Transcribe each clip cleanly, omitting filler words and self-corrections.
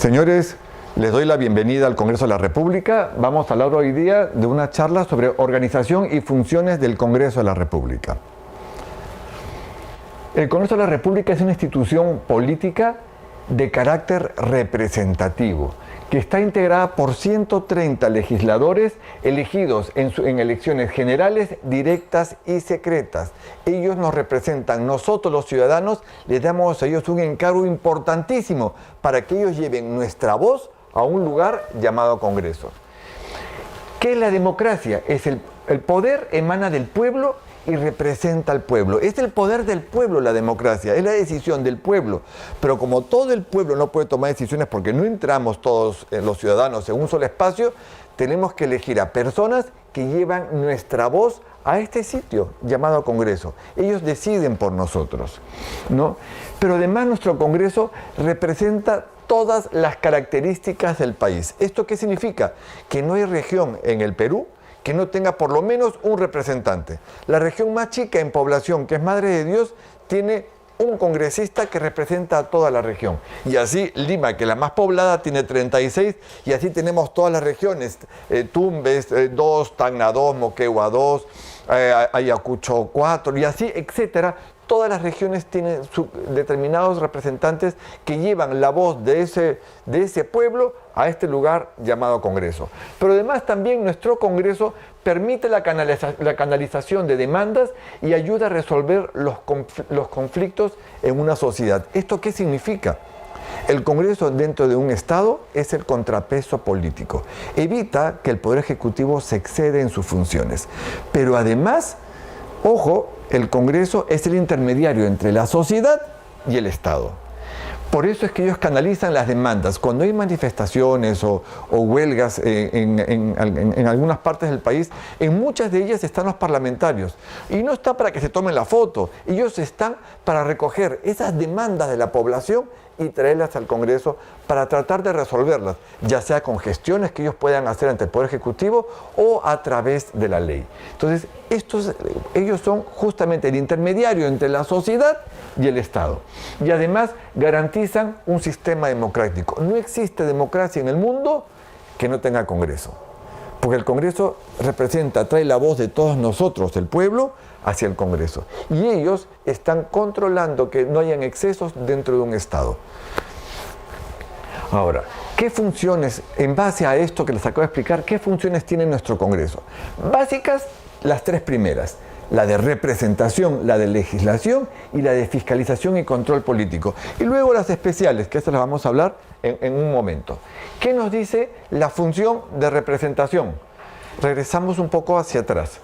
Señores, les doy la bienvenida al Congreso de la República. Vamos a hablar hoy día de una charla sobre organización y funciones del Congreso de la República. El Congreso de la República es una institución política de carácter representativo, que está integrada por 130 legisladores elegidos en elecciones generales, directas y secretas. Ellos nos representan, nosotros los ciudadanos les damos a ellos un encargo importantísimo para que ellos lleven nuestra voz a un lugar llamado Congreso. ¿Qué es la democracia? El poder emana del pueblo y representa al pueblo. Es el poder del pueblo la democracia, es la decisión del pueblo. Pero como todo el pueblo no puede tomar decisiones porque no entramos todos los ciudadanos en un solo espacio, tenemos que elegir a personas que llevan nuestra voz a este sitio llamado Congreso. Ellos deciden por nosotros, ¿no? Pero además nuestro Congreso representa todas las características del país. ¿Esto qué significa? Que no hay región en el Perú que no tenga por lo menos un representante. La región más chica en población, que es Madre de Dios, tiene un congresista que representa a toda la región. Y así Lima, que es la más poblada, tiene 36, y así tenemos todas las regiones, Tumbes 2, Tacna 2, Moquegua 2, Ayacucho 4, y así, etcétera. Todas las regiones tienen determinados representantes que llevan la voz de ese pueblo a este lugar llamado Congreso. Pero además también nuestro Congreso permite la canalización de demandas y ayuda a resolver los conflictos en una sociedad. ¿Esto qué significa? El Congreso dentro de un Estado es el contrapeso político. Evita que el Poder Ejecutivo se excede en sus funciones. Pero además, ojo, el Congreso es el intermediario entre la sociedad y el Estado. Por eso es que ellos canalizan las demandas. Cuando hay manifestaciones o huelgas en algunas partes del país, en muchas de ellas están los parlamentarios. Y no está para que se tomen la foto. Ellos están para recoger esas demandas de la población y traerlas al Congreso para tratar de resolverlas, ya sea con gestiones que ellos puedan hacer ante el Poder Ejecutivo o a través de la ley. Entonces, ellos son justamente el intermediario entre la sociedad y el Estado. Y además garantizan un sistema democrático. No existe democracia en el mundo que no tenga Congreso. Porque el Congreso trae la voz de todos nosotros, el pueblo, hacia el Congreso. Y ellos están controlando que no hayan excesos dentro de un Estado. Ahora, ¿qué funciones, en base a esto que les acabo de explicar, qué funciones tiene nuestro Congreso? Básicas, las tres primeras. La de representación, la de legislación y la de fiscalización y control político. Y luego las especiales, que estas las vamos a hablar en un momento. ¿Qué nos dice la función de representación? Regresamos un poco hacia atrás.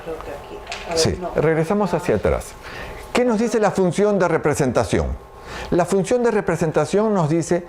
Creo que aquí. Sí, regresamos hacia atrás. ¿Qué nos dice la función de representación? La función de representación nos dice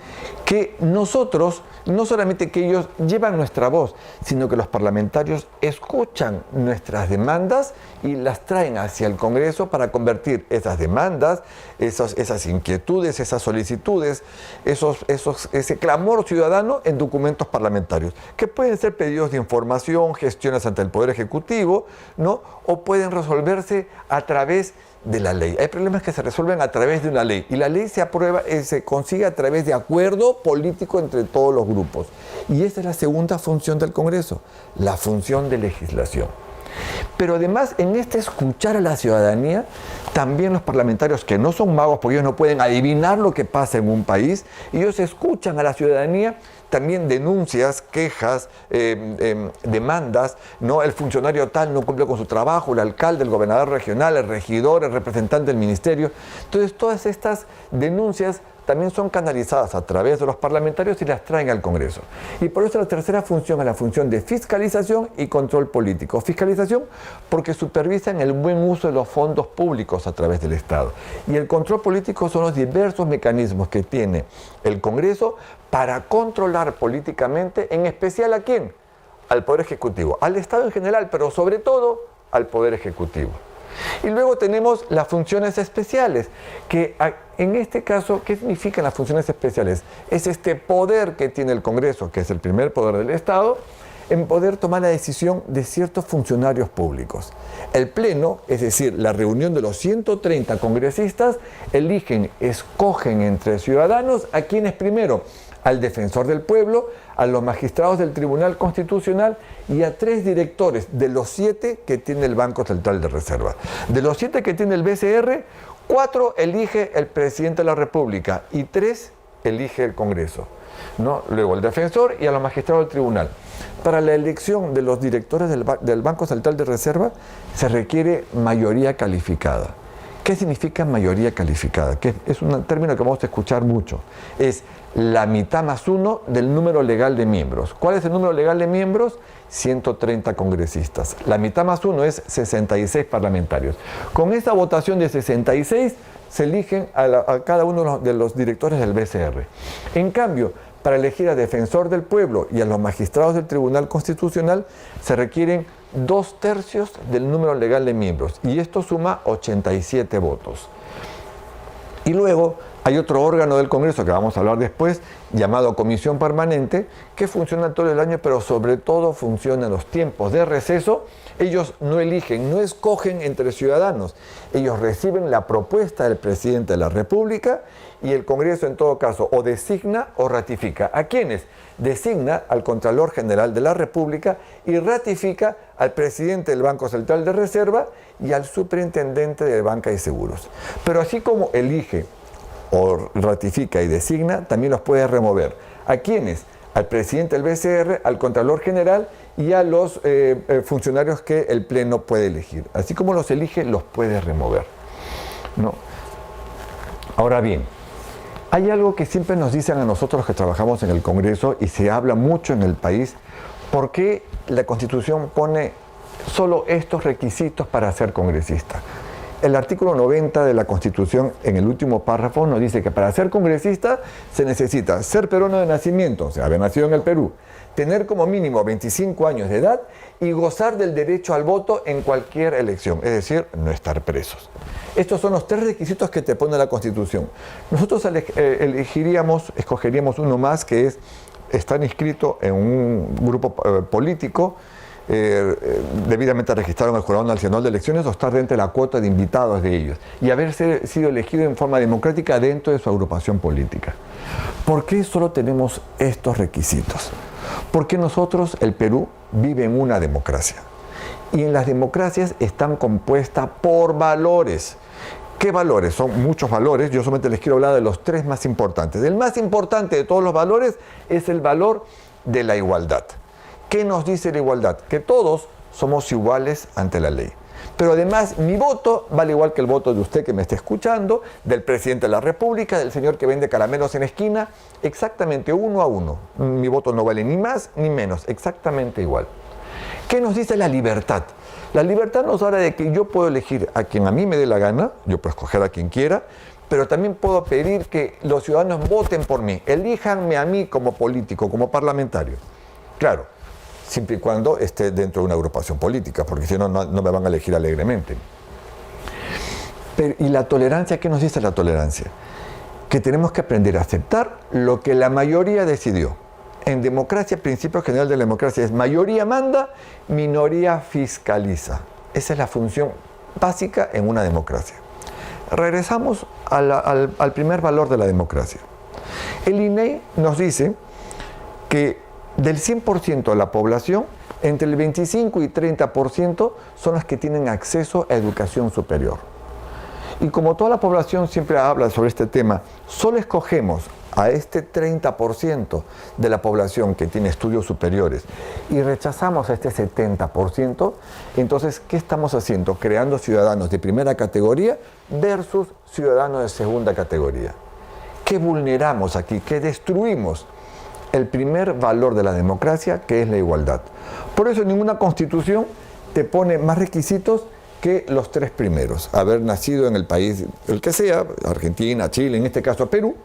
que nosotros, no solamente que ellos llevan nuestra voz, sino que los parlamentarios escuchan nuestras demandas y las traen hacia el Congreso para convertir esas demandas, esas inquietudes, esas solicitudes, ese clamor ciudadano en documentos parlamentarios, que pueden ser pedidos de información, gestiones ante el Poder Ejecutivo, ¿no? O pueden resolverse a través de la ley. Hay problemas que se resuelven a través de una ley y la ley se aprueba, se consigue a través de acuerdo político entre todos los grupos. Y esa es la segunda función del Congreso, la función de legislación. Pero además, en escuchar a la ciudadanía, también los parlamentarios, que no son magos porque ellos no pueden adivinar lo que pasa en un país, ellos escuchan a la ciudadanía también denuncias, quejas, demandas, ¿no? El funcionario tal no cumple con su trabajo, el alcalde, el gobernador regional, el regidor, el representante del ministerio. Entonces, todas estas denuncias también son canalizadas a través de los parlamentarios y las traen al Congreso. Y por eso la tercera función es la función de fiscalización y control político. Fiscalización porque supervisan el buen uso de los fondos públicos a través del Estado. Y el control político son los diversos mecanismos que tiene el Congreso para controlar políticamente, en especial ¿a quién? Al Poder Ejecutivo, al Estado en general, pero sobre todo al Poder Ejecutivo. Y luego tenemos las funciones especiales, que en este caso, ¿qué significan las funciones especiales? Es este poder que tiene el Congreso, que es el primer poder del Estado, en poder tomar la decisión de ciertos funcionarios públicos. El Pleno, es decir, la reunión de los 130 congresistas, escogen entre ciudadanos a quienes primero, al defensor del pueblo, a los magistrados del Tribunal Constitucional y a 3 directores de los 7 que tiene el Banco Central de Reserva. De los 7 que tiene el BCR, 4 elige el presidente de la República y 3 elige el Congreso, ¿no? Luego el defensor y a los magistrados del tribunal. Para la elección de los directores del Banco Central de Reserva se requiere mayoría calificada. ¿Qué significa mayoría calificada? Que es un término que vamos a escuchar mucho. Es la mitad más 1 del número legal de miembros. ¿Cuál es el número legal de miembros? 130 congresistas. La mitad más 1 es 66 parlamentarios. Con esa votación de 66 se eligen a cada uno de los directores del BCR. En cambio, para elegir a defensor del pueblo y a los magistrados del Tribunal Constitucional se requieren 2/3 del número legal de miembros y esto suma 87 votos. Y luego hay otro órgano del Congreso que vamos a hablar después, llamado Comisión Permanente, que funciona todo el año, pero sobre todo funciona en los tiempos de receso. Ellos no eligen, no escogen entre ciudadanos. Ellos reciben la propuesta del presidente de la República y el Congreso en todo caso o designa o ratifica. ¿A quiénes? Designa al Contralor General de la República y ratifica al presidente del Banco Central de Reserva y al superintendente de Banca y Seguros. Pero así como elige o ratifica y designa, también los puede remover. ¿A quiénes? Al presidente del BCR, al Contralor General y a los funcionarios que el Pleno puede elegir. Así como los elige, los puede remover, ¿no? Ahora bien, hay algo que siempre nos dicen a nosotros que trabajamos en el Congreso y se habla mucho en el país. ¿Por qué la Constitución pone solo estos requisitos para ser congresista? El artículo 90 de la Constitución, en el último párrafo, nos dice que para ser congresista se necesita ser peruano de nacimiento, o sea, haber nacido en el Perú, tener como mínimo 25 años de edad y gozar del derecho al voto en cualquier elección, es decir, no estar presos. Estos son los 3 requisitos que te pone la Constitución. Nosotros escogeríamos uno más, que es estar inscrito en un grupo político, debidamente registrado en el Jurado Nacional de Elecciones o estar dentro de la cuota de invitados de ellos y haber sido elegido en forma democrática dentro de su agrupación política. ¿Por qué solo tenemos estos requisitos? Porque nosotros, el Perú, vive en una democracia y en las democracias están compuestas por valores. ¿Qué valores? Son muchos valores, yo solamente les quiero hablar de los 3 más importantes. El más importante de todos los valores es el valor de la igualdad. ¿Qué nos dice la igualdad? Que todos somos iguales ante la ley. Pero además, mi voto vale igual que el voto de usted que me esté escuchando, del presidente de la República, del señor que vende caramelos en la esquina, exactamente 1 a 1. Mi voto no vale ni más ni menos, exactamente igual. ¿Qué nos dice la libertad? La libertad nos habla de que yo puedo elegir a quien a mí me dé la gana, yo puedo escoger a quien quiera, pero también puedo pedir que los ciudadanos voten por mí, elíjanme a mí como político, como parlamentario. Claro, siempre y cuando esté dentro de una agrupación política, porque si no, no me van a elegir alegremente. ¿Y la tolerancia? ¿Qué nos dice la tolerancia? Que tenemos que aprender a aceptar lo que la mayoría decidió. En democracia, el principio general de la democracia es mayoría manda, minoría fiscaliza. Esa es la función básica en una democracia. Regresamos al primer valor de la democracia. El INEI nos dice que del 100% de la población, entre el 25 y 30% son las que tienen acceso a educación superior. Y como toda la población siempre habla sobre este tema, solo escogemos a este 30% de la población que tiene estudios superiores y rechazamos a este 70%, entonces, ¿qué estamos haciendo? Creando ciudadanos de primera categoría versus ciudadanos de segunda categoría. ¿Qué vulneramos aquí? ¿Qué destruimos? El primer valor de la democracia, que es la igualdad. Por eso ninguna constitución te pone más requisitos que los 3 primeros. Haber nacido en el país, el que sea, Argentina, Chile, en este caso Perú,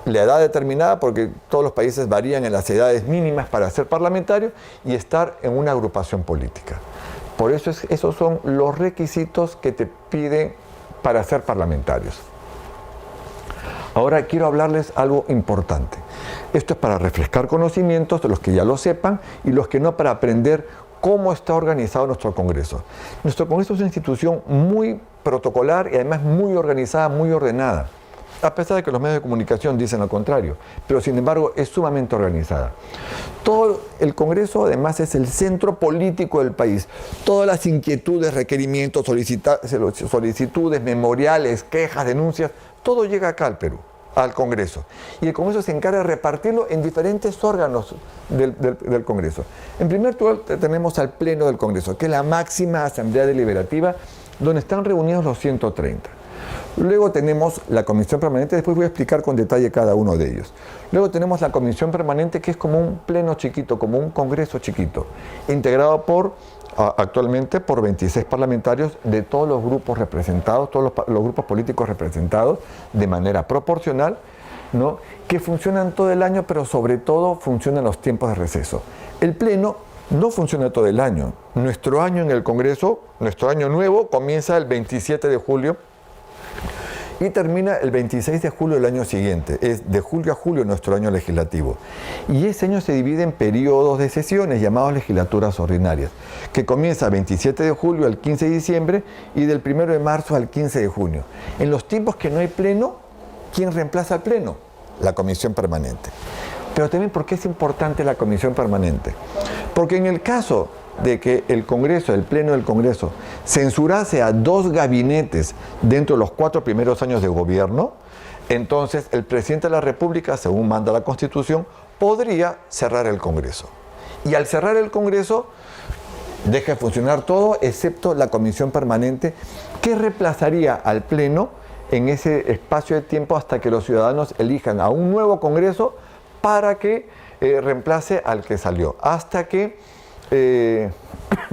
la edad determinada, porque todos los países varían en las edades mínimas para ser parlamentario, y estar en una agrupación política. Por eso esos son los requisitos que te piden para ser parlamentarios. Ahora quiero hablarles algo importante. Esto es para refrescar conocimientos de los que ya lo sepan y los que no, para aprender cómo está organizado nuestro Congreso. Nuestro Congreso es una institución muy protocolar y además muy organizada, muy ordenada. a pesar de que los medios de comunicación dicen lo contrario, pero sin embargo es sumamente organizada. Todo el Congreso además es el centro político del país. Todas las inquietudes, requerimientos, solicitudes, memoriales, quejas, denuncias, todo llega acá al Perú, al Congreso. Y el Congreso se encarga de repartirlo en diferentes órganos del Congreso. En primer lugar tenemos al Pleno del Congreso, que es la máxima asamblea deliberativa donde están reunidos los 130. Luego tenemos la comisión permanente, después voy a explicar con detalle cada uno de ellos. Luego tenemos la comisión permanente, que es como un pleno chiquito, como un congreso chiquito, integrado actualmente por 26 parlamentarios de todos los grupos representados, todos los grupos políticos representados de manera proporcional, ¿no? Que funcionan todo el año, pero sobre todo funcionan los tiempos de receso. El pleno no funciona todo el año. Nuestro año en el Congreso, nuestro año nuevo, comienza el 27 de julio y termina el 26 de julio del año siguiente. Es de julio a julio nuestro año legislativo. Y ese año se divide en periodos de sesiones llamados legislaturas ordinarias, que comienza el 27 de julio al 15 de diciembre y del 1 de marzo al 15 de junio. En los tiempos que no hay pleno, ¿quién reemplaza al pleno? La comisión permanente. Pero también, ¿por qué es importante la comisión permanente? Porque en el caso de que el Congreso, el Pleno del Congreso, censurase a 2 gabinetes dentro de los 4 primeros años de gobierno, entonces el presidente de la República, según manda la Constitución, podría cerrar el Congreso. Y al cerrar el Congreso, deja de funcionar todo, excepto la comisión permanente, que reemplazaría al Pleno en ese espacio de tiempo hasta que los ciudadanos elijan a un nuevo Congreso para que reemplace al que salió, hasta que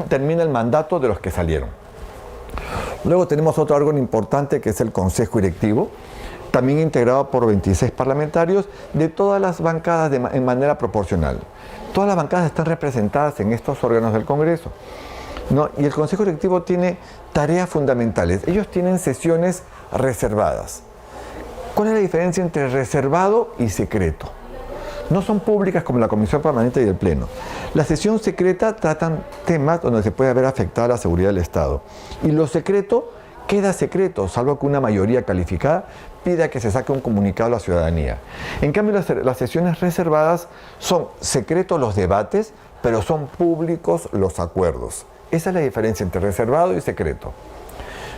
termina el mandato de los que salieron. Luego tenemos otro órgano importante, que es el Consejo Directivo, también integrado por 26 parlamentarios de todas las bancadas en manera proporcional. Todas las bancadas están representadas en estos órganos del Congreso, ¿no? Y el Consejo Directivo tiene tareas fundamentales. Ellos tienen sesiones reservadas. ¿Cuál es la diferencia entre reservado y secreto? No son públicas como la Comisión Permanente y el Pleno. La sesión secreta tratan temas donde se puede ver afectada la seguridad del Estado. Y lo secreto queda secreto, salvo que una mayoría calificada pida que se saque un comunicado a la ciudadanía. En cambio, las sesiones reservadas son secretos los debates, pero son públicos los acuerdos. Esa es la diferencia entre reservado y secreto,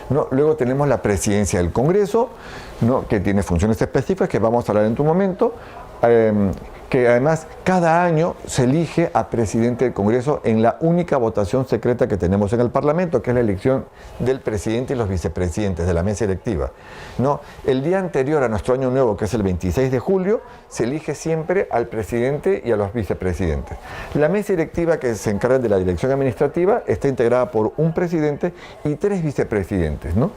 ¿no? Luego tenemos la presidencia del Congreso, ¿no? Que tiene funciones específicas que vamos a hablar en tu momento, que además cada año se elige a presidente del Congreso en la única votación secreta que tenemos en el Parlamento, que es la elección del presidente y los vicepresidentes de la mesa electiva, ¿no? El día anterior a nuestro año nuevo, que es el 26 de julio, se elige siempre al presidente y a los vicepresidentes. La mesa electiva, que se encarga de la dirección administrativa, está integrada por un presidente y 3 vicepresidentes, ¿no?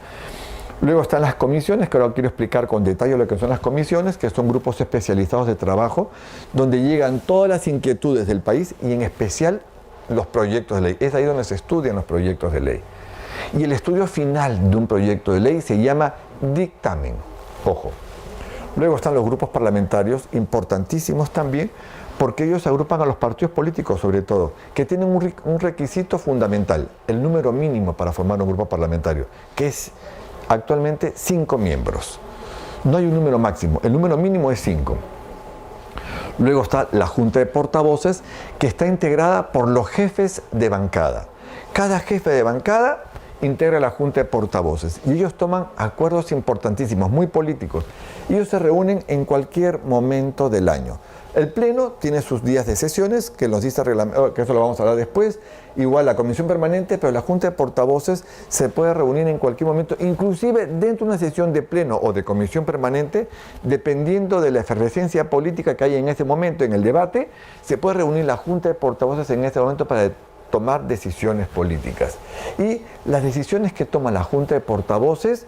Luego están las comisiones, que ahora quiero explicar con detalle lo que son las comisiones, que son grupos especializados de trabajo, donde llegan todas las inquietudes del país y en especial los proyectos de ley. Es ahí donde se estudian los proyectos de ley. Y el estudio final de un proyecto de ley se llama dictamen. Ojo. Luego están los grupos parlamentarios, importantísimos también, porque ellos agrupan a los partidos políticos, sobre todo, que tienen un requisito fundamental, el número mínimo para formar un grupo parlamentario, que es actualmente 5 miembros. No hay un número máximo, el número mínimo es 5. Luego está la Junta de Portavoces, que está integrada por los jefes de bancada. Cada jefe de bancada integra la Junta de Portavoces y ellos toman acuerdos importantísimos, muy políticos. Ellos se reúnen en cualquier momento del año. El Pleno tiene sus días de sesiones, que los dice el reglamento, que eso lo vamos a hablar después. Igual la Comisión Permanente, pero la Junta de Portavoces se puede reunir en cualquier momento, inclusive dentro de una sesión de Pleno o de Comisión Permanente, dependiendo de la efervescencia política que hay en ese momento, en el debate, se puede reunir la Junta de Portavoces en ese momento para tomar decisiones políticas. Y las decisiones que toma la Junta de Portavoces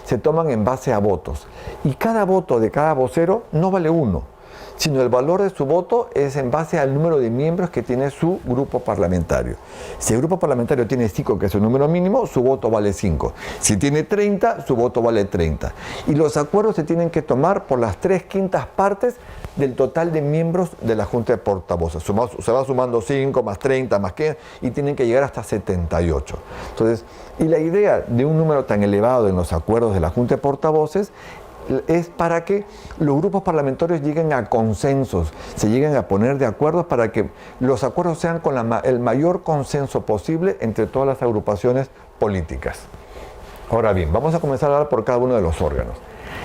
se toman en base a votos. Y cada voto de cada vocero no vale 1, sino el valor de su voto es en base al número de miembros que tiene su grupo parlamentario. Si el grupo parlamentario tiene 5, que es el número mínimo, su voto vale 5. Si tiene 30, su voto vale 30. Y los acuerdos se tienen que tomar por las 3/5 partes del total de miembros de la Junta de Portavoces. Se va sumando 5 más 30 más que, y tienen que llegar hasta 78. Entonces, y la idea de un número tan elevado en los acuerdos de la Junta de Portavoces, es para que los grupos parlamentarios lleguen a consensos, se lleguen a poner de acuerdo para que los acuerdos sean con el mayor consenso posible entre todas las agrupaciones políticas. Ahora bien, vamos a comenzar a hablar por cada uno de los órganos.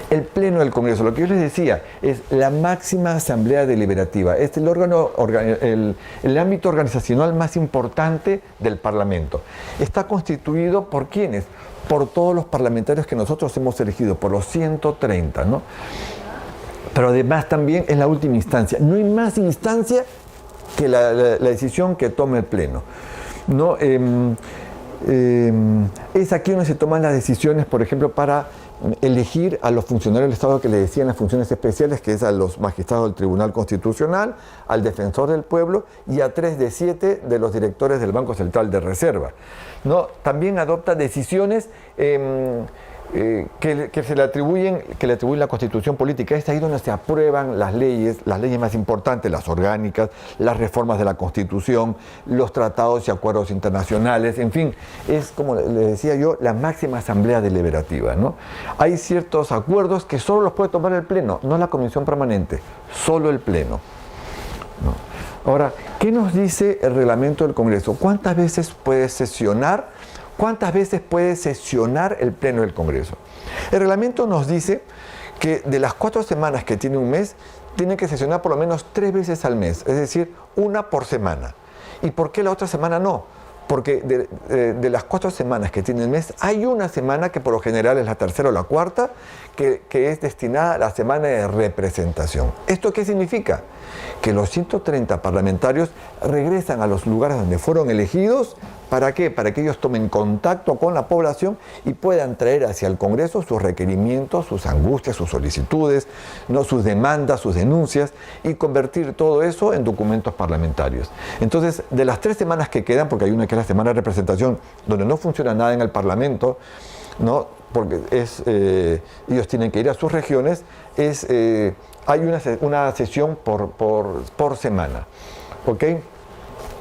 El Pleno del Congreso, lo que yo les decía, es la máxima asamblea deliberativa. Es el órgano, el ámbito organizacional más importante del Parlamento. Está constituido por ¿quiénes? Por todos los parlamentarios que nosotros hemos elegido, por los 130, ¿no? Pero además también es la última instancia. No hay más instancia que la decisión que tome el Pleno, ¿no? Es aquí donde se toman las decisiones, por ejemplo, para elegir a los funcionarios del Estado que le decían las funciones especiales, que es a los magistrados del Tribunal Constitucional, al Defensor del Pueblo y a 3 de 7 de los directores del Banco Central de Reserva, ¿no? También adopta decisiones que le atribuyen la Constitución política. Es ahí donde se aprueban las leyes más importantes, las orgánicas, las reformas de la Constitución, los tratados y acuerdos internacionales, en fin, es, como les decía yo, la máxima asamblea deliberativa, ¿no? Hay ciertos acuerdos que solo los puede tomar el Pleno, no la Comisión Permanente, solo el Pleno, ¿no? Ahora, ¿qué nos dice el reglamento del Congreso? ¿Cuántas veces puede sesionar? ¿Cuántas veces puede sesionar el Pleno del Congreso? El reglamento nos dice que de las 4 semanas que tiene un mes, tiene que sesionar por lo menos 3 veces al mes, es decir, una por semana. ¿Y por qué la otra semana no? Porque de las 4 semanas que tiene el mes, hay una semana que por lo general es la tercera o la cuarta, que es destinada a la semana de representación. ¿Esto qué significa? Que los 130 parlamentarios regresan a los lugares donde fueron elegidos. ¿Para qué? Para que ellos tomen contacto con la población y puedan traer hacia el Congreso sus requerimientos, sus angustias, sus solicitudes, ¿no? Sus demandas, sus denuncias, y convertir todo eso en documentos parlamentarios. Entonces, de las 3 semanas que quedan, porque hay una que es la semana de representación, donde no funciona nada en el Parlamento, ¿no? Porque ellos tienen que ir a sus regiones, hay una sesión por semana. ¿Ok?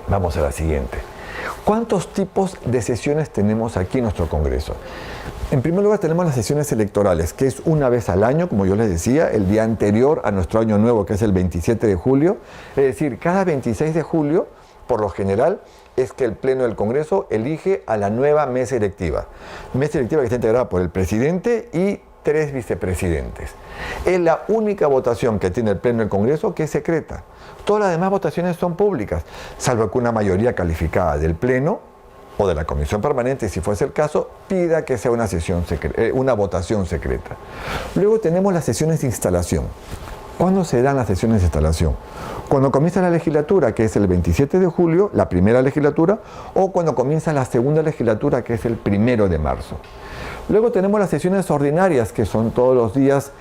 Vamos a la siguiente. ¿Cuántos tipos de sesiones tenemos aquí en nuestro Congreso? En primer lugar tenemos las sesiones electorales, que es una vez al año, como yo les decía, el día anterior a nuestro año nuevo, que es el 27 de julio. Es decir, cada 26 de julio, por lo general, es que el Pleno del Congreso elige a la nueva mesa electiva. Mesa electiva que está integrada por el presidente y 3 vicepresidentes. Es la única votación que tiene el Pleno del Congreso que es secreta. Todas las demás votaciones son públicas, salvo que una mayoría calificada del Pleno o de la Comisión Permanente, si fuese el caso, pida que sea una votación secreta. Luego tenemos las sesiones de instalación. ¿Cuándo se dan las sesiones de instalación? Cuando comienza la legislatura, que es el 27 de julio, la primera legislatura, o cuando comienza la segunda legislatura, que es el 1 de marzo. Luego tenemos las sesiones ordinarias, que son todos los días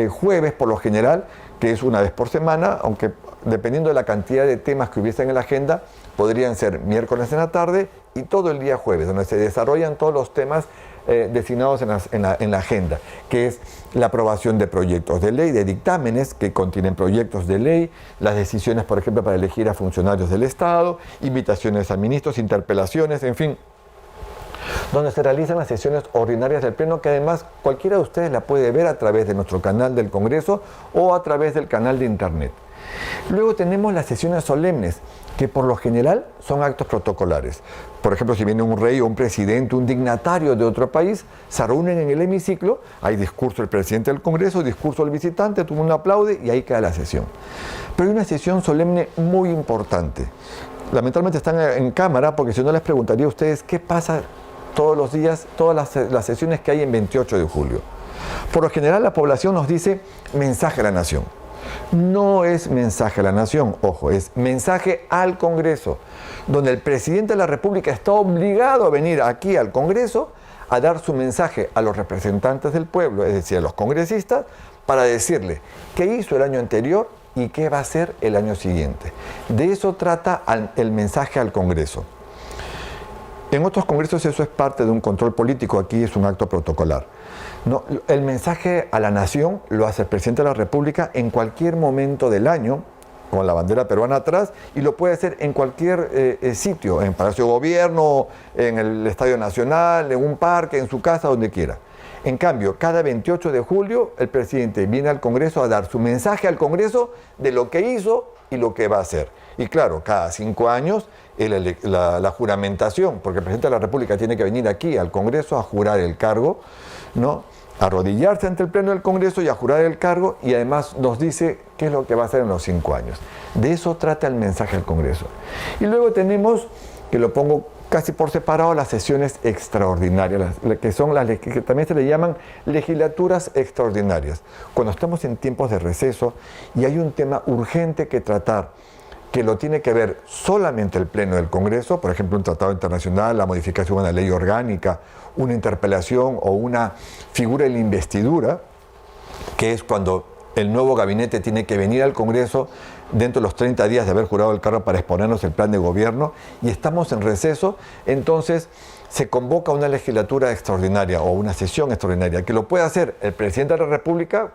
jueves por lo general, que es una vez por semana, aunque dependiendo de la cantidad de temas que hubiesen en la agenda, podrían ser miércoles en la tarde y todo el día jueves, donde se desarrollan todos los temas designados en la agenda, que es la aprobación de proyectos de ley, de dictámenes que contienen proyectos de ley, las decisiones, por ejemplo, para elegir a funcionarios del Estado, invitaciones a ministros, interpelaciones, en fin, donde se realizan las sesiones ordinarias del Pleno, que además cualquiera de ustedes la puede ver a través de nuestro canal del Congreso o a través del canal de Internet. Luego tenemos las sesiones solemnes, que por lo general son actos protocolares. Por ejemplo, si viene un rey o un presidente, un dignatario de otro país, se reúnen en el hemiciclo, hay discurso del presidente del Congreso, discurso del visitante, todo el mundo aplaude y ahí queda la sesión. Pero hay una sesión solemne muy importante. Lamentablemente están en cámara, porque si no les preguntaría a ustedes qué pasa todos los días, todas las sesiones que hay en 28 de julio. Por lo general la población nos dice mensaje a la nación. No es mensaje a la nación, ojo, es mensaje al Congreso, donde el presidente de la República está obligado a venir aquí al Congreso a dar su mensaje a los representantes del pueblo, es decir, a los congresistas, para decirle qué hizo el año anterior y qué va a hacer el año siguiente. De eso trata el mensaje al Congreso. En otros congresos eso es parte de un control político, aquí es un acto protocolar. No, el mensaje a la nación lo hace el presidente de la República en cualquier momento del año, con la bandera peruana atrás, y lo puede hacer en cualquier sitio, en Palacio de Gobierno, en el Estadio Nacional, en un parque, en su casa, donde quiera. En cambio, cada 28 de julio el presidente viene al Congreso a dar su mensaje al Congreso de lo que hizo y lo que va a hacer. Y claro, cada 5 años la juramentación, porque el presidente de la República tiene que venir aquí al Congreso a jurar el cargo, ¿no? Arrodillarse ante el Pleno del Congreso y a jurar el cargo, y además nos dice qué es lo que va a hacer en los 5 años. De eso trata el mensaje al Congreso. Y luego tenemos, que lo pongo casi por separado, las sesiones extraordinarias, que son las que también se le llaman legislaturas extraordinarias. Cuando estamos en tiempos de receso y hay un tema urgente que tratar, que lo tiene que ver solamente el Pleno del Congreso, por ejemplo, un tratado internacional, la modificación de una ley orgánica, una interpelación o una figura de la investidura, que es cuando el nuevo gabinete tiene que venir al Congreso dentro de los 30 días de haber jurado el cargo para exponernos el plan de gobierno, y estamos en receso, entonces se convoca una legislatura extraordinaria o una sesión extraordinaria, que lo puede hacer el presidente de la República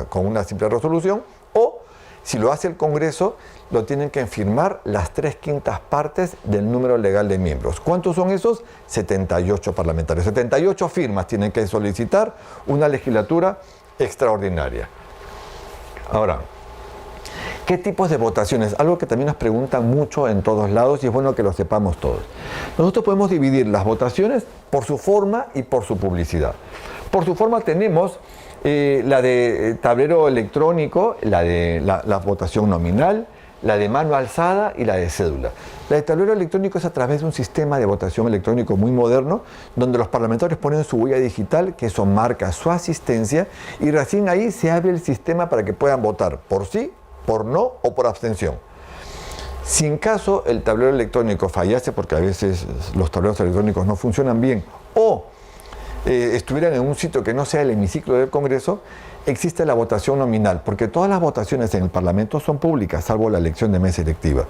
con una simple resolución, o si lo hace el Congreso, lo tienen que firmar las 3/5 partes del número legal de miembros. ¿Cuántos son esos? 78 parlamentarios. 78 firmas tienen que solicitar una legislatura extraordinaria. Ahora, ¿qué tipos de votaciones? Algo que también nos preguntan mucho en todos lados y es bueno que lo sepamos todos. Nosotros podemos dividir las votaciones por su forma y por su publicidad. Por su forma tenemos la de tablero electrónico, la de la votación nominal, la de mano alzada y la de cédula. La de tablero electrónico es a través de un sistema de votación electrónico muy moderno, donde los parlamentarios ponen su huella digital, que eso marca su asistencia, y recién ahí se abre el sistema para que puedan votar por sí, por no o por abstención. Si en caso el tablero electrónico fallase, porque a veces los tableros electrónicos no funcionan bien, o estuvieran en un sitio que no sea el hemiciclo del Congreso, existe la votación nominal, porque todas las votaciones en el Parlamento son públicas, salvo la elección de mesa directiva.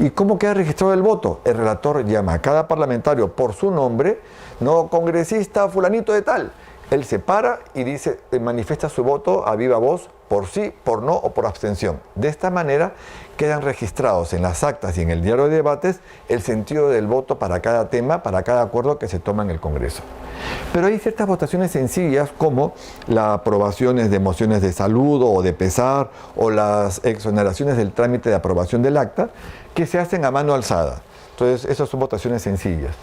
¿Y cómo queda registrado el voto? El relator llama a cada parlamentario por su nombre, no congresista fulanito de tal. Él se para y dice, manifiesta su voto a viva voz, por sí, por no o por abstención. De esta manera quedan registrados en las actas y en el diario de debates el sentido del voto para cada tema, para cada acuerdo que se toma en el Congreso. Pero hay ciertas votaciones sencillas, como las aprobaciones de mociones de saludo o de pesar, o las exoneraciones del trámite de aprobación del acta, que se hacen a mano alzada. Entonces, esas son votaciones sencillas.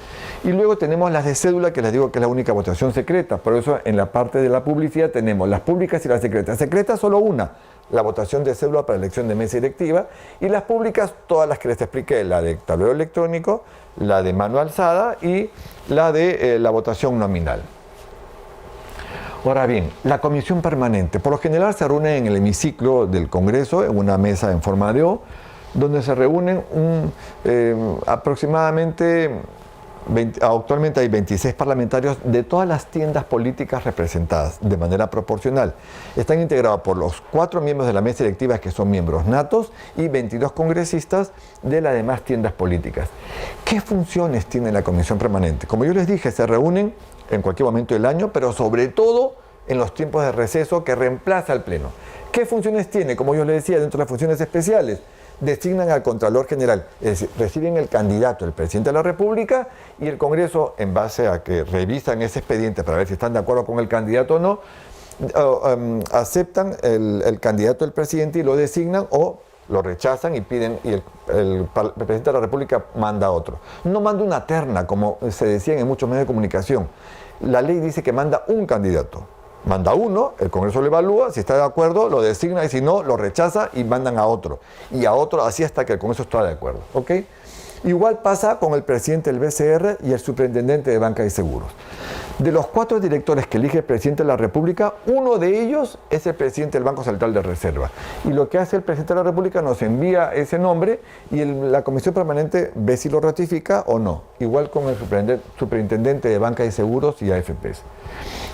Y luego tenemos las de cédula, que les digo que es la única votación secreta. Por eso, en la parte de la publicidad tenemos las públicas y las secretas. Secreta solo una, la votación de cédula para elección de mesa directiva. Y las públicas, todas las que les expliqué, la de tablero electrónico, la de mano alzada y la de la votación nominal. Ahora bien, la comisión permanente, por lo general se reúne en el hemiciclo del Congreso, en una mesa en forma de O, donde se reúnen aproximadamente, actualmente hay 26 parlamentarios de todas las tiendas políticas representadas de manera proporcional. Están integrados por los 4 miembros de la mesa directiva, que son miembros natos, y 22 congresistas de las demás tiendas políticas. ¿Qué funciones tiene la comisión permanente? Como yo les dije, se reúnen en cualquier momento del año, pero sobre todo en los tiempos de receso que reemplaza al Pleno. ¿Qué funciones tiene? Como yo les decía, dentro de las funciones especiales, designan al Contralor General, es decir, reciben el candidato, el presidente de la República, y el Congreso, en base a que revisan ese expediente para ver si están de acuerdo con el candidato o no, aceptan el candidato del presidente y lo designan, o lo rechazan y piden, y el presidente de la República manda a otro. No manda una terna, como se decía en muchos medios de comunicación. La ley dice que manda un candidato. Manda uno, el Congreso lo evalúa, si está de acuerdo, lo designa, y si no, lo rechaza y mandan a otro. Y a otro, así hasta que el Congreso está de acuerdo. ¿Ok? Igual pasa con el presidente del BCR y el superintendente de Banca y Seguros. De los 4 directores que elige el presidente de la República, uno de ellos es el presidente del Banco Central de Reserva. Y lo que hace el presidente de la República, nos envía ese nombre y la comisión permanente ve si lo ratifica o no. Igual con el superintendente de Banca y Seguros y AFPs.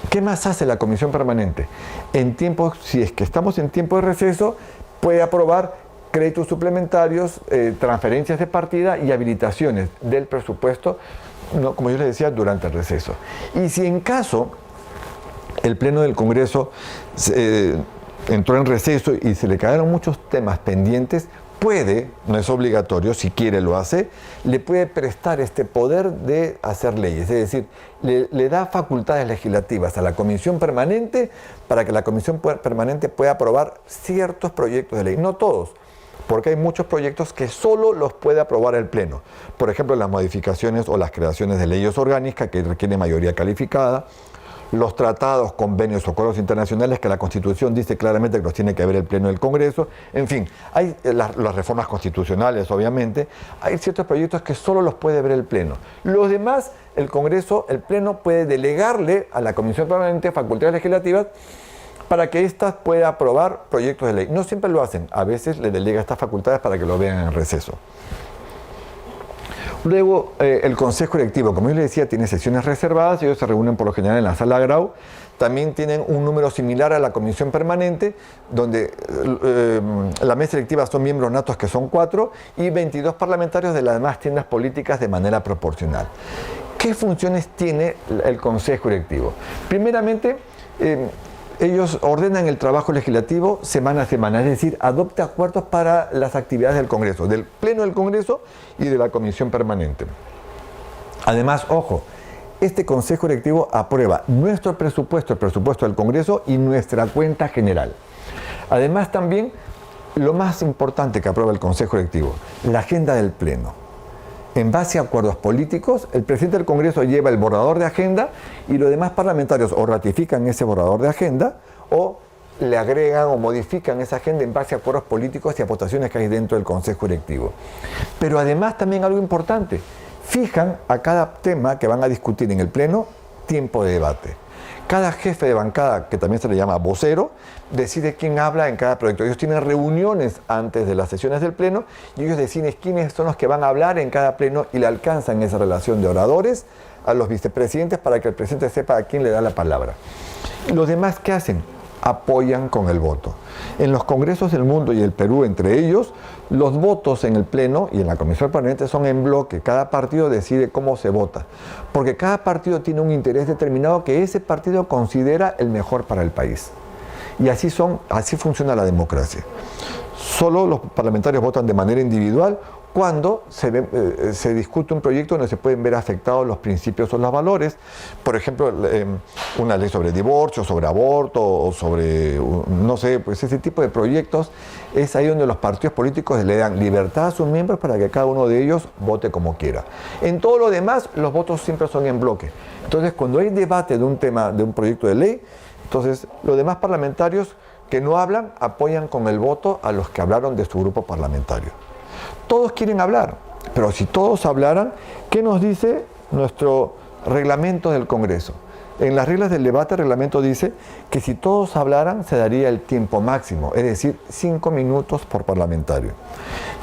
¿Qué más hace la comisión permanente? En tiempos, si es que estamos en tiempo de receso, puede aprobar créditos suplementarios, transferencias de partida y habilitaciones del presupuesto, no, como yo les decía, durante el receso. Y si en caso el Pleno del Congreso entró en receso y se le quedaron muchos temas pendientes, puede, no es obligatorio, si quiere lo hace, le puede prestar este poder de hacer leyes, es decir, le da facultades legislativas a la Comisión Permanente para que la Comisión Permanente pueda aprobar ciertos proyectos de ley, no todos, porque hay muchos proyectos que solo los puede aprobar el Pleno. Por ejemplo, las modificaciones o las creaciones de leyes orgánicas que requieren mayoría calificada, los tratados, convenios o acuerdos internacionales que la Constitución dice claramente que los tiene que ver el Pleno del Congreso. En fin, hay las reformas constitucionales, obviamente. Hay ciertos proyectos que solo los puede ver el Pleno. Los demás, el Congreso, el Pleno puede delegarle a la Comisión Permanente facultades legislativas para que ésta pueda aprobar proyectos de ley. No siempre lo hacen, a veces le delega estas facultades para que lo vean en receso. Luego, el Consejo Directivo, como yo les decía, tiene sesiones reservadas, ellos se reúnen por lo general en la Sala Grau, también tienen un número similar a la Comisión Permanente, donde la mesa directiva son miembros natos que son 4 y 22 parlamentarios de las demás tiendas políticas de manera proporcional. ¿Qué funciones tiene el Consejo Directivo? Primeramente, ellos ordenan el trabajo legislativo semana a semana, es decir, adopta acuerdos para las actividades del Congreso, del Pleno del Congreso y de la Comisión Permanente. Además, ojo, este Consejo Directivo aprueba nuestro presupuesto, el presupuesto del Congreso y nuestra cuenta general. Además, también, lo más importante que aprueba el Consejo Directivo, la agenda del Pleno. En base a acuerdos políticos, el presidente del Congreso lleva el borrador de agenda y los demás parlamentarios o ratifican ese borrador de agenda o le agregan o modifican esa agenda en base a acuerdos políticos y a votaciones que hay dentro del Consejo Directivo. Pero además también algo importante, fijan a cada tema que van a discutir en el Pleno tiempo de debate. Cada jefe de bancada, que también se le llama vocero, decide quién habla en cada proyecto. Ellos tienen reuniones antes de las sesiones del Pleno y ellos deciden quiénes son los que van a hablar en cada Pleno y le alcanzan esa relación de oradores a los vicepresidentes para que el presidente sepa a quién le da la palabra. ¿Y los demás qué hacen? Apoyan con el voto. En los congresos del mundo y el Perú, entre ellos, los votos en el Pleno y en la Comisión Permanente son en bloque. Cada partido decide cómo se vota, porque cada partido tiene un interés determinado que ese partido considera el mejor para el país. Y así funciona la democracia. Solo los parlamentarios votan de manera individual cuando se discute un proyecto donde se pueden ver afectados los principios o los valores. Por ejemplo, una ley sobre divorcio, sobre aborto, o sobre, no sé, pues ese tipo de proyectos, es ahí donde los partidos políticos le dan libertad a sus miembros para que cada uno de ellos vote como quiera. En todo lo demás, los votos siempre son en bloque. Entonces, cuando hay debate de un tema, de un proyecto de ley, entonces los demás parlamentarios que no hablan apoyan con el voto a los que hablaron de su grupo parlamentario. Todos quieren hablar, pero si todos hablaran, ¿qué nos dice nuestro reglamento del Congreso? En las reglas del debate, el reglamento dice que si todos hablaran, se daría el tiempo máximo, es decir, 5 minutos por parlamentario.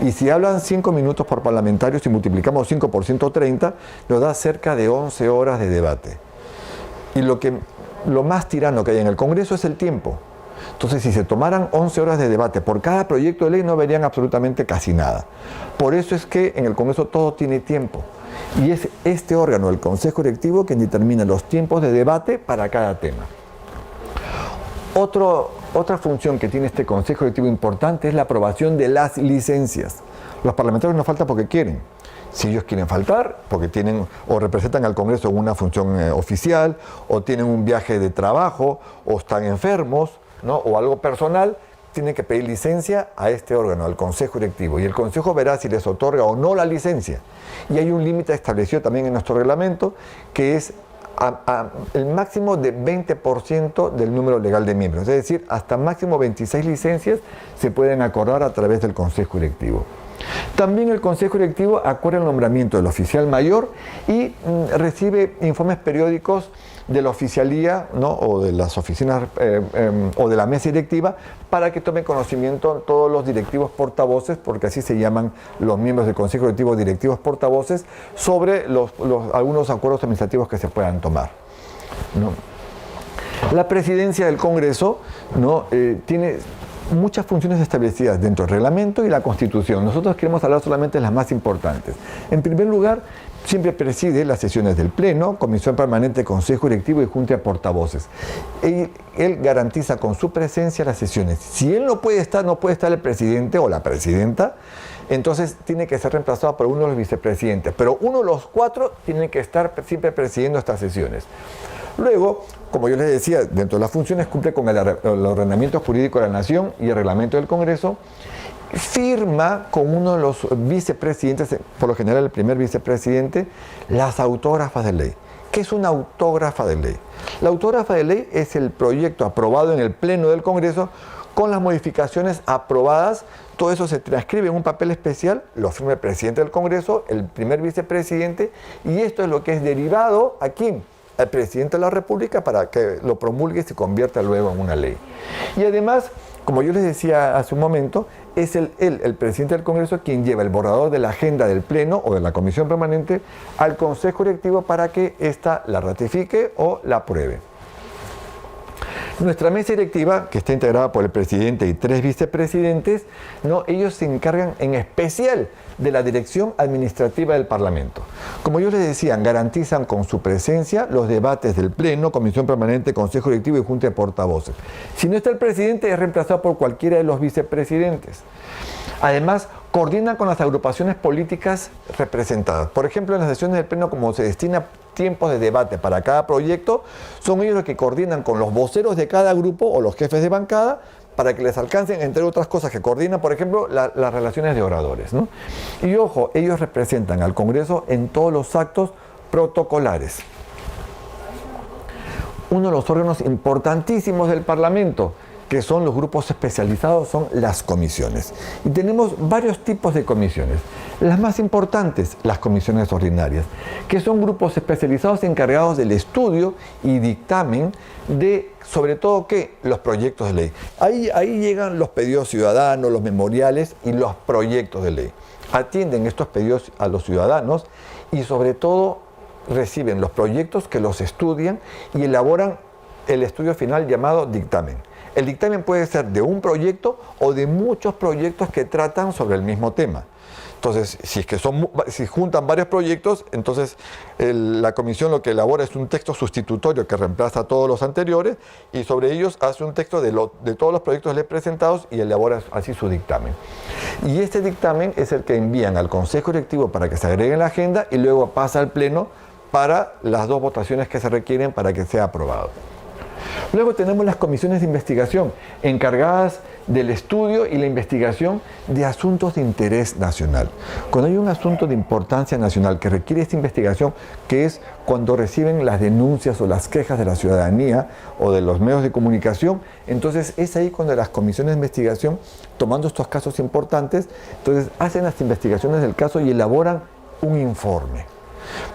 Y si hablan 5 minutos por parlamentario, si multiplicamos 5 por 130, nos da cerca de 11 horas de debate. Y lo más tirano que hay en el Congreso es el tiempo. Entonces, si se tomaran 11 horas de debate por cada proyecto de ley, no verían absolutamente casi nada. Por eso es que en el Congreso todo tiene tiempo. Y es este órgano, el Consejo Directivo, quien determina los tiempos de debate para cada tema. Otra función que tiene este Consejo Directivo importante es la aprobación de las licencias. Los parlamentarios no faltan porque quieren. Si ellos quieren faltar, porque tienen o representan al Congreso en una función oficial, o tienen un viaje de trabajo, o están enfermos, ¿no? O algo personal, tienen que pedir licencia a este órgano, al Consejo Directivo. Y el Consejo verá si les otorga o no la licencia. Y hay un límite establecido también en nuestro reglamento, que es el máximo de 20% del número legal de miembros. Es decir, hasta máximo 26 licencias se pueden acordar a través del Consejo Directivo. También el Consejo Directivo acuerda el nombramiento del oficial mayor y recibe informes periódicos de la oficialía, ¿no? O de las oficinas o de la mesa directiva para que tomen conocimiento todos los directivos portavoces, porque así se llaman los miembros del Consejo Directivo, directivos portavoces, sobre algunos acuerdos administrativos que se puedan tomar, ¿no? La presidencia del Congreso, ¿no? Tiene muchas funciones establecidas dentro del reglamento y la Constitución. Nosotros queremos hablar solamente de las más importantes. En primer lugar, siempre preside las sesiones del Pleno, Comisión Permanente, Consejo Directivo y Junta de Portavoces. Él garantiza con su presencia las sesiones. Si él no puede estar el presidente o la presidenta, entonces tiene que ser reemplazado por uno de los vicepresidentes. Pero uno de los cuatro tiene que estar siempre presidiendo estas sesiones. Luego, como yo les decía, dentro de las funciones cumple con el ordenamiento jurídico de la Nación y el reglamento del Congreso, firma con uno de los vicepresidentes, por lo general el primer vicepresidente, las autógrafas de ley. ¿Qué es una autógrafa de ley? La autógrafa de ley es el proyecto aprobado en el Pleno del Congreso con las modificaciones aprobadas. Todo eso se transcribe en un papel especial, lo firma el presidente del Congreso, el primer vicepresidente, y esto es lo que es derivado aquí al presidente de la República para que lo promulgue y se convierta luego en una ley. Y además, como yo les decía hace un momento, es el presidente del Congreso quien lleva el borrador de la agenda del Pleno o de la Comisión Permanente al Consejo Directivo para que ésta la ratifique o la apruebe. Nuestra mesa directiva, que está integrada por el presidente y 3 vicepresidentes, ellos se encargan en especial de la dirección administrativa del Parlamento. Como yo les decía, garantizan con su presencia los debates del Pleno, Comisión Permanente, Consejo Directivo y Junta de Portavoces. Si no está el presidente, es reemplazado por cualquiera de los vicepresidentes. Además, coordinan con las agrupaciones políticas representadas. Por ejemplo, en las sesiones del Pleno, como se destina tiempos de debate para cada proyecto, son ellos los que coordinan con los voceros de cada grupo o los jefes de bancada para que les alcancen, entre otras cosas, que coordinan, por ejemplo, las relaciones de oradores, ¿no? Y ojo, ellos representan al Congreso en todos los actos protocolares. Uno de los órganos importantísimos del Parlamento, que son los grupos especializados, son las comisiones. Y tenemos varios tipos de comisiones. Las más importantes, las comisiones ordinarias, que son grupos especializados encargados del estudio y dictamen de, sobre todo, ¿qué? Los proyectos de ley. Ahí llegan los pedidos ciudadanos, los memoriales y los proyectos de ley. Atienden estos pedidos a los ciudadanos y, sobre todo, reciben los proyectos que los estudian y elaboran el estudio final llamado dictamen. El dictamen puede ser de un proyecto o de muchos proyectos que tratan sobre el mismo tema. Entonces, si juntan varios proyectos, entonces la comisión lo que elabora es un texto sustitutorio que reemplaza a todos los anteriores y sobre ellos hace un texto de todos los proyectos de ley presentados y elabora así su dictamen. Y este dictamen es el que envían al Consejo Directivo para que se agregue en la agenda y luego pasa al Pleno para las 2 votaciones que se requieren para que sea aprobado. Luego tenemos las comisiones de investigación, encargadas del estudio y la investigación de asuntos de interés nacional. Cuando hay un asunto de importancia nacional que requiere esta investigación, que es cuando reciben las denuncias o las quejas de la ciudadanía o de los medios de comunicación, entonces es ahí cuando las comisiones de investigación, tomando estos casos importantes, entonces hacen las investigaciones del caso y elaboran un informe.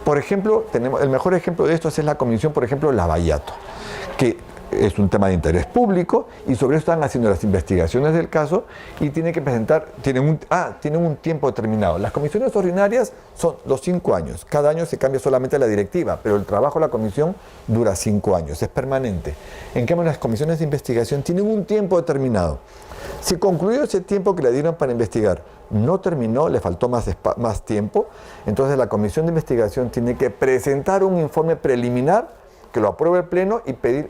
Por ejemplo, el mejor ejemplo de esto es la comisión, por ejemplo, Lavallato, que es un tema de interés público y sobre eso están haciendo las investigaciones del caso y tienen que presentar, tienen un tiempo determinado. Las comisiones ordinarias son los 5 años. Cada año se cambia solamente la directiva, pero el trabajo de la comisión dura 5 años, es permanente. En cambio, las comisiones de investigación tienen un tiempo determinado. Si concluyó ese tiempo que le dieron para investigar, no terminó, le faltó más tiempo, entonces la comisión de investigación tiene que presentar un informe preliminar que lo apruebe el Pleno y pedir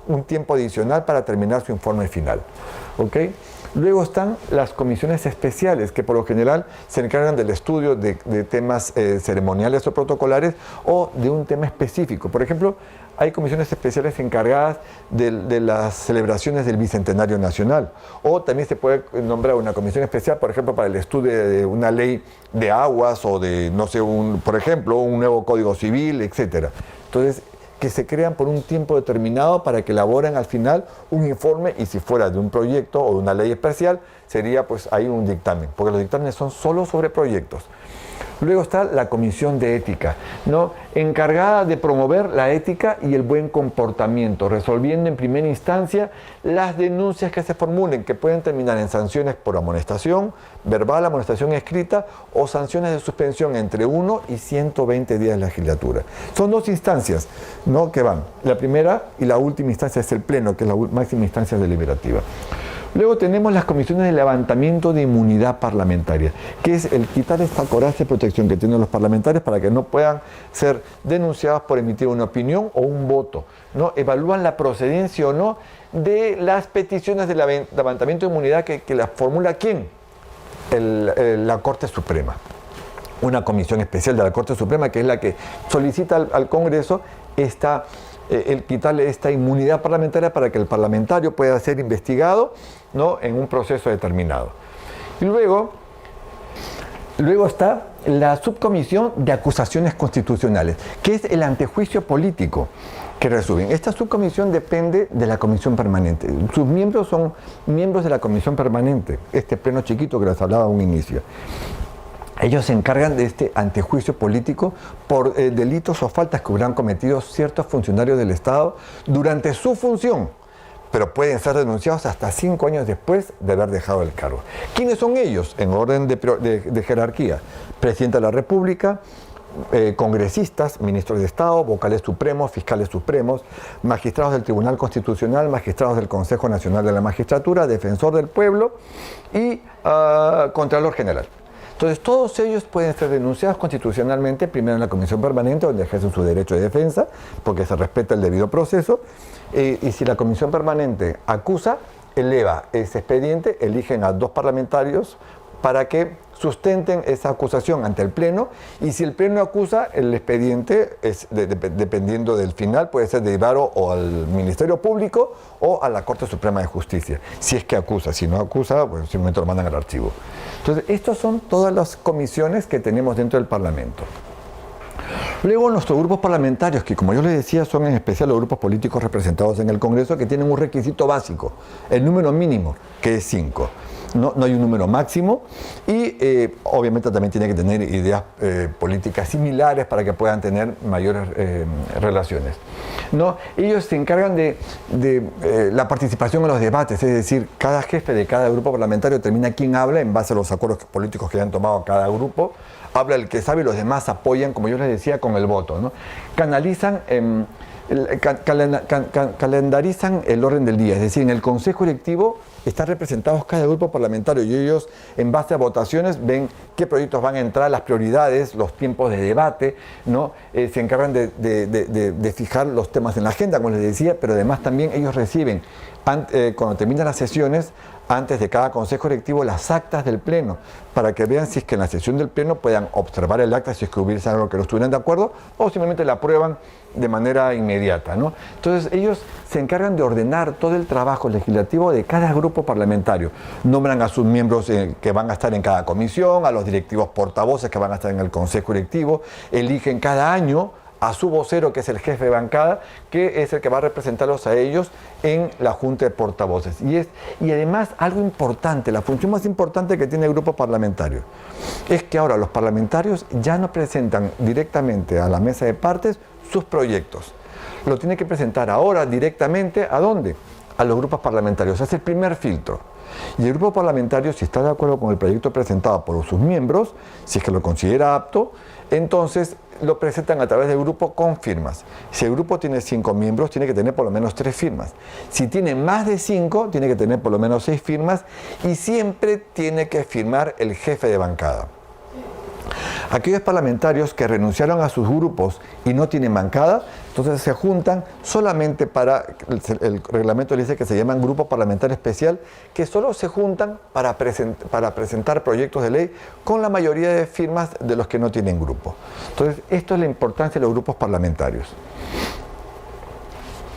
un tiempo adicional para terminar su informe final. ¿Ok? Luego están las comisiones especiales, que por lo general se encargan del estudio de temas ceremoniales o protocolares o de un tema específico. Por ejemplo, hay comisiones especiales encargadas de las celebraciones del Bicentenario Nacional. O también se puede nombrar una comisión especial, por ejemplo, para el estudio de una ley de aguas o de, no sé, por ejemplo, un nuevo Código Civil, etc. Entonces, que se crean por un tiempo determinado para que elaboren al final un informe, y si fuera de un proyecto o de una ley especial, sería pues ahí un dictamen, porque los dictámenes son solo sobre proyectos. Luego está la Comisión de Ética, ¿no? Encargada de promover la ética y el buen comportamiento, resolviendo en primera instancia las denuncias que se formulen, que pueden terminar en sanciones por amonestación verbal, amonestación escrita o sanciones de suspensión entre 1 y 120 días de legislatura. Son 2 instancias, ¿no?, que van. La primera y la última instancia es el Pleno, que es la máxima instancia deliberativa. Luego tenemos las comisiones de levantamiento de inmunidad parlamentaria, que es el quitar esta coraza de protección que tienen los parlamentarios para que no puedan ser denunciados por emitir una opinión o un voto, ¿no? Evalúan la procedencia o no de las peticiones de levantamiento de inmunidad que las formula ¿quién? La Corte Suprema. Una comisión especial de la Corte Suprema que es la que solicita al Congreso el quitarle esta inmunidad parlamentaria para que el parlamentario pueda ser investigado, ¿no?, en un proceso determinado. Y luego está la subcomisión de acusaciones constitucionales, que es el antejuicio político que resuelven. Esta subcomisión depende de la comisión permanente. Sus miembros son miembros de la comisión permanente, este pleno chiquito que les hablaba a un inicio. Ellos se encargan de este antejuicio político por delitos o faltas que hubieran cometido ciertos funcionarios del Estado durante su función, pero pueden ser denunciados hasta 5 años después de haber dejado el cargo. ¿Quiénes son ellos? En orden de jerarquía: Presidente de la República, congresistas, ministros de Estado, vocales supremos, fiscales supremos, magistrados del Tribunal Constitucional, magistrados del Consejo Nacional de la Magistratura, defensor del pueblo y Contralor General. Entonces, todos ellos pueden ser denunciados constitucionalmente, primero en la Comisión Permanente, donde ejercen su derecho de defensa, porque se respeta el debido proceso, y si la Comisión Permanente acusa, eleva ese expediente, eligen a 2 parlamentarios para que sustenten esa acusación ante el Pleno, y si el Pleno acusa, el expediente, dependiendo del final, puede ser derivado o al Ministerio Público o a la Corte Suprema de Justicia, si es que acusa. Si no acusa, pues simplemente lo mandan al archivo. Entonces, estas son todas las comisiones que tenemos dentro del Parlamento. Luego, nuestros grupos parlamentarios, que como yo les decía, son en especial los grupos políticos representados en el Congreso, que tienen un requisito básico, el número mínimo, que es 5. No hay un número máximo y obviamente también tiene que tener ideas políticas similares para que puedan tener mayores relaciones, ¿no? Ellos se encargan de la participación en los debates, es decir, cada jefe de cada grupo parlamentario determina quién habla en base a los acuerdos políticos que hayan tomado cada grupo. Habla el que sabe y los demás apoyan, como yo les decía, con el voto, ¿no? Canalizan, calendarizan el orden del día, es decir, en el Consejo Directivo están representados cada grupo parlamentario y ellos, en base a votaciones, ven qué proyectos van a entrar, las prioridades, los tiempos de debate, ¿no? Se encargan de fijar los temas en la agenda, como les decía, pero además también ellos reciben, cuando terminan las sesiones, antes de cada consejo directivo, las actas del Pleno, para que vean si es que en la sesión del Pleno puedan observar el acta, si es que hubiese algo que no estuvieran de acuerdo, o simplemente la aprueban de manera inmediata, ¿no? Entonces, ellos se encargan de ordenar todo el trabajo legislativo de cada grupo parlamentario. Nombran a sus miembros que van a estar en cada comisión, a los directivos portavoces que van a estar en el consejo directivo, eligen cada año a su vocero, que es el jefe de bancada, que es el que va a representarlos a ellos en la Junta de Portavoces. Y además, algo importante, la función más importante que tiene el grupo parlamentario, es que ahora los parlamentarios ya no presentan directamente a la mesa de partes sus proyectos. Lo tiene que presentar ahora directamente, ¿a dónde? A los grupos parlamentarios. Es el primer filtro. Y el grupo parlamentario, si está de acuerdo con el proyecto presentado por sus miembros, si es que lo considera apto, entonces lo presentan a través del grupo con firmas. Si el grupo tiene 5 miembros, tiene que tener por lo menos 3 firmas. Si tiene más de 5, tiene que tener por lo menos 6 firmas y siempre tiene que firmar el jefe de bancada. Aquellos parlamentarios que renunciaron a sus grupos y no tienen bancada, entonces se juntan solamente para, el reglamento dice que se llaman grupo parlamentario especial, que solo se juntan para presentar proyectos de ley con la mayoría de firmas de los que no tienen grupo. Entonces, esto es la importancia de los grupos parlamentarios.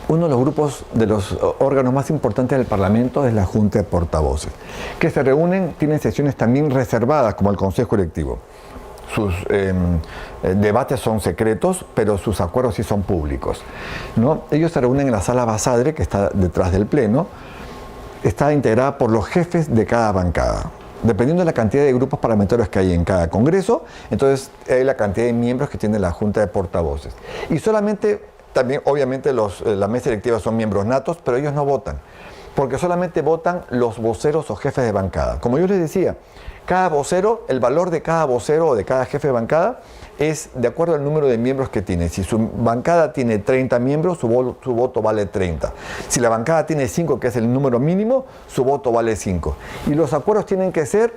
Uno de los grupos, de los órganos más importantes del Parlamento es la Junta de Portavoces, que se reúnen, tienen sesiones también reservadas como el Consejo Directivo. Sus debates son secretos, pero sus acuerdos sí son públicos, ¿no? Ellos se reúnen en la sala Basadre, que está detrás del Pleno. Está integrada por los jefes de cada bancada. Dependiendo de la cantidad de grupos parlamentarios que hay en cada congreso, entonces hay la cantidad de miembros que tiene la Junta de Portavoces. Y solamente, también obviamente la mesa directiva son miembros natos, pero ellos no votan. porque solamente votan los voceros o jefes de bancada. Como yo les decía, cada vocero, el valor de cada vocero o de cada jefe de bancada es de acuerdo al número de miembros que tiene. Si su bancada tiene 30 miembros, su voto vale 30. Si la bancada tiene 5, que es el número mínimo, su voto vale 5. Y los acuerdos tienen que ser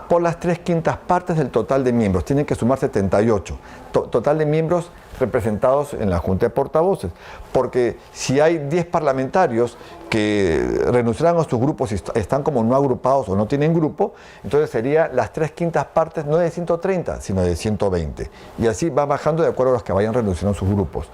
por las 3/5 partes del total de miembros. Tienen que sumar 78. Total de miembros representados en la Junta de Portavoces. Porque si hay 10 parlamentarios que renunciarán a sus grupos y están como no agrupados o no tienen grupo, entonces sería las 3/5 partes no de 130, sino de 120. Y así va bajando de acuerdo a los que vayan renunciando a sus grupos.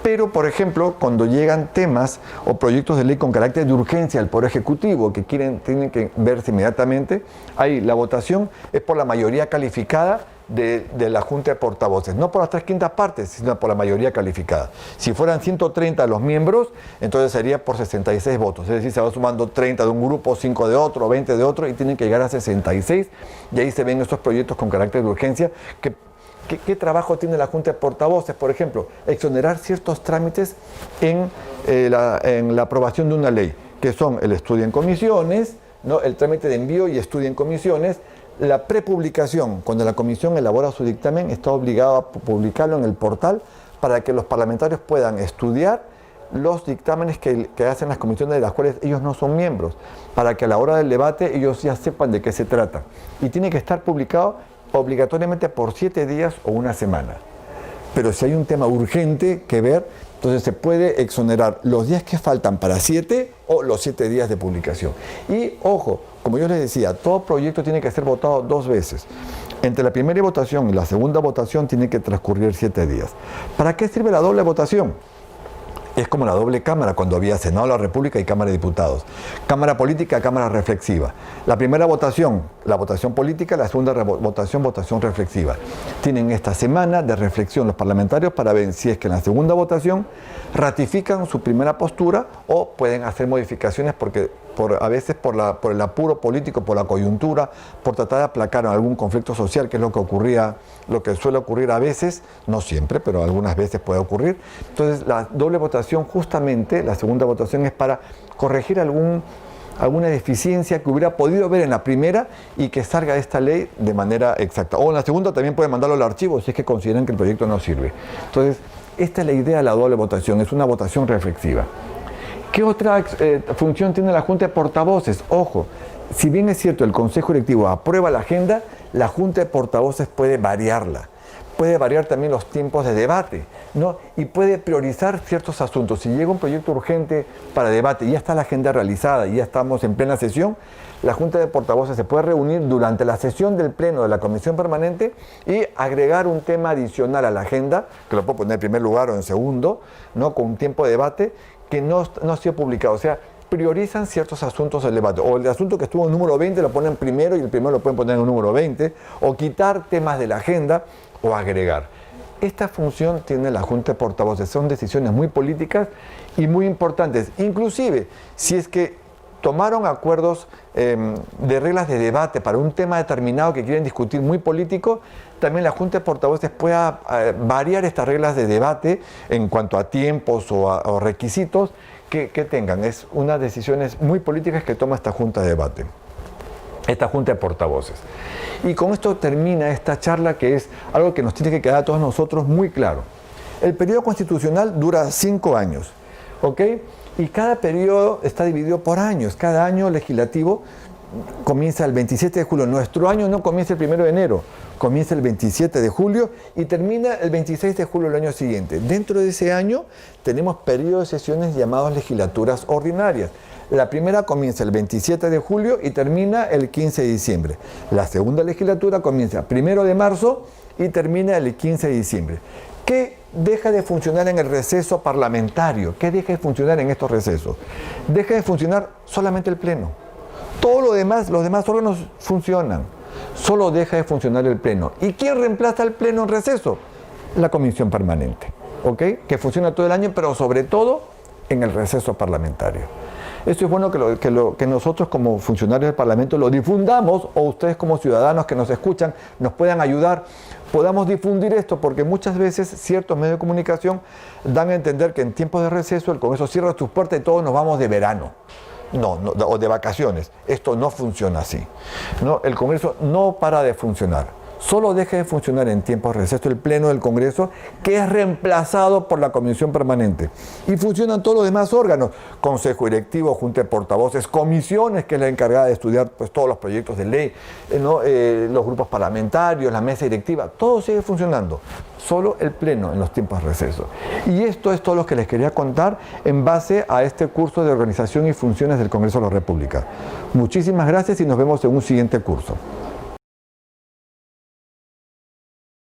Pero, por ejemplo, cuando llegan temas o proyectos de ley con carácter de urgencia al Poder Ejecutivo que tienen que verse inmediatamente, ahí la votación es por la mayoría calificada de la Junta de Portavoces. No por las 3/5 partes, sino por la mayoría calificada. Si fueran 130 los miembros, entonces sería por 66 votos. Es decir, se va sumando 30 de un grupo, 5 de otro, 20 de otro, y tienen que llegar a 66. Y ahí se ven estos proyectos con carácter de urgencia que ¿qué trabajo tiene la Junta de Portavoces? Por ejemplo, exonerar ciertos trámites en la aprobación de una ley, que son el estudio en comisiones, ¿no? El trámite de envío y estudio en comisiones, la prepublicación. Cuando la comisión elabora su dictamen, está obligado a publicarlo en el portal para que los parlamentarios puedan estudiar los dictámenes que hacen las comisiones de las cuales ellos no son miembros, para que a la hora del debate ellos ya sepan de qué se trata. Y tiene que estar publicado obligatoriamente por 7 días o una semana. Pero si hay un tema urgente que ver, entonces se puede exonerar los días que faltan para 7 o los 7 días de publicación. Y ojo, como yo les decía, todo proyecto tiene que ser votado 2 veces. Entre la primera votación y la segunda votación tiene que transcurrir 7 días. ¿Para qué sirve la doble votación? Es como la doble cámara cuando había Senado de la República y Cámara de Diputados. Cámara política, cámara reflexiva. La primera votación, la votación política, la segunda votación, votación reflexiva. Tienen esta semana de reflexión los parlamentarios para ver si es que en la segunda votación ratifican su primera postura o pueden hacer modificaciones porque a veces por el apuro político, por la coyuntura, por tratar de aplacar algún conflicto social, que es lo que suele ocurrir a veces, no siempre, pero algunas veces puede ocurrir. Entonces la doble votación, justamente, la segunda votación es para corregir alguna deficiencia que hubiera podido haber en la primera y que salga de esta ley de manera exacta. O en la segunda también pueden mandarlo al archivo si es que consideran que el proyecto no sirve. Entonces, esta es la idea de la doble votación, es una votación reflexiva. ¿Qué otra función tiene la Junta de Portavoces? Ojo, si bien es cierto el Consejo Directivo aprueba la agenda, la Junta de Portavoces puede variarla. Puede variar también los tiempos de debate, ¿no? Y puede priorizar ciertos asuntos. Si llega un proyecto urgente para debate y ya está la agenda realizada y ya estamos en plena sesión, la Junta de Portavoces se puede reunir durante la sesión del Pleno de la Comisión Permanente y agregar un tema adicional a la agenda, que lo puedo poner en primer lugar o en segundo, ¿no? Con un tiempo de debate que no ha sido publicado. O sea, priorizan ciertos asuntos del debate. O el asunto que estuvo en número 20 lo ponen primero y el primero lo pueden poner en el número 20. O quitar temas de la agenda o agregar. Esta función tiene la Junta de Portavoces. Son decisiones muy políticas y muy importantes. Inclusive, si es que tomaron acuerdos de reglas de debate para un tema determinado que quieren discutir muy político, también la Junta de Portavoces pueda variar estas reglas de debate en cuanto a tiempos o requisitos que tengan. Es unas decisiones muy políticas que toma esta Junta de debate, esta Junta de Portavoces. Y con esto termina esta charla, que es algo que nos tiene que quedar a todos nosotros muy claro. El periodo constitucional dura 5 años, ¿ok? Y cada periodo está dividido por años. Cada año legislativo comienza el 27 de julio. Nuestro año no comienza el 1 de enero, comienza el 27 de julio y termina el 26 de julio del año siguiente. Dentro de ese año tenemos periodos de sesiones llamados legislaturas ordinarias. La primera comienza el 27 de julio y termina el 15 de diciembre. La segunda legislatura comienza 1 de marzo y termina el 15 de diciembre. ¿Qué deja de funcionar en el receso parlamentario? ¿Qué deja de funcionar en estos recesos? Deja de funcionar solamente el Pleno. Todo lo demás, los demás órganos funcionan. Solo deja de funcionar el Pleno. ¿Y quién reemplaza al Pleno en receso? La Comisión Permanente, ¿ok? Que funciona todo el año, pero sobre todo en el receso parlamentario. Esto es bueno que nosotros como funcionarios del Parlamento lo difundamos, o ustedes como ciudadanos que nos escuchan nos puedan ayudar, podamos difundir esto, porque muchas veces ciertos medios de comunicación dan a entender que en tiempos de receso el Congreso cierra sus puertas y todos nos vamos de verano. o de vacaciones. Esto no funciona así, ¿no? El Congreso no para de funcionar. Solo deja de funcionar en tiempos de receso el Pleno del Congreso, que es reemplazado por la Comisión Permanente. Y funcionan todos los demás órganos, Consejo Directivo, Junta de Portavoces, comisiones, que es la encargada de estudiar pues, todos los proyectos de ley, los grupos parlamentarios, la mesa directiva, todo sigue funcionando. Solo el Pleno en los tiempos de receso. Y esto es todo lo que les quería contar en base a este curso de organización y funciones del Congreso de la República. Muchísimas gracias y nos vemos en un siguiente curso.